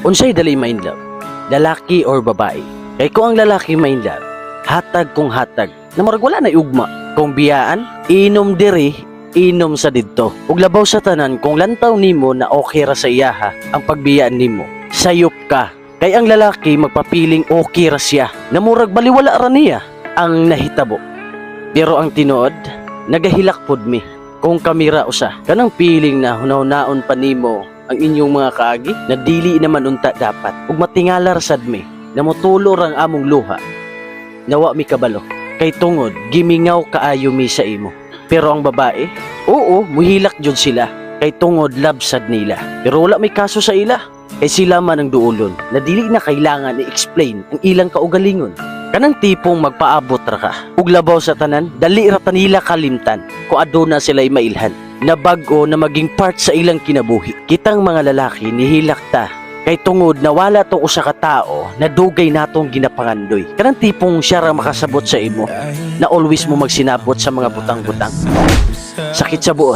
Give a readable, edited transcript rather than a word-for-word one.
Unsay dali main love? Lalaki or babae? Kay kung ang lalaki main love, hatag kung hatag, na murag wala na ugma. Kung biyaan, inom diri, inom sa didto. Ug labaw sa tanan kung lantaw nimo na okay ra sa iyaha ang pagbiyaan nimo. Sayop ka. Kay ang lalaki magpapiling okay ra siya, na murag baliwala ra niya ang nahitabo. Pero ang tinuod, nagahilak pod mi. Kung kamera usa, kanang piling na hunaw-naon pa nimo ang inyong mga kaagi, na dili naman unta dapat. Ug matingala ra sad mi, na motulo ang among luha. Nawa mi kabalo. Kay tungod, gimingaw kaayo mi sa imo. Pero ang babae, oo, muhilak jud sila. Kay tungod love sad nila. Pero wala may kaso sa ila. Kay sila man ang duulon, na dili na kailangan i-explain ang ilang kaugalingon. Kanang tipong magpaabot ra ka. Ug labaw sa tanan, dali ra ta nila kalimtan kung aduna sila'y mailhan. Na bag-o na maging part sa ilang kinabuhi. Kitang mga lalaki nihilak ta. Kay tungod na wala tong usa ka tao na dugay natong ginapangandoy. Kanang tipong siya ra makasabot sa imo, na always mo magsinabot sa mga butang-butang. Sakit sa buot.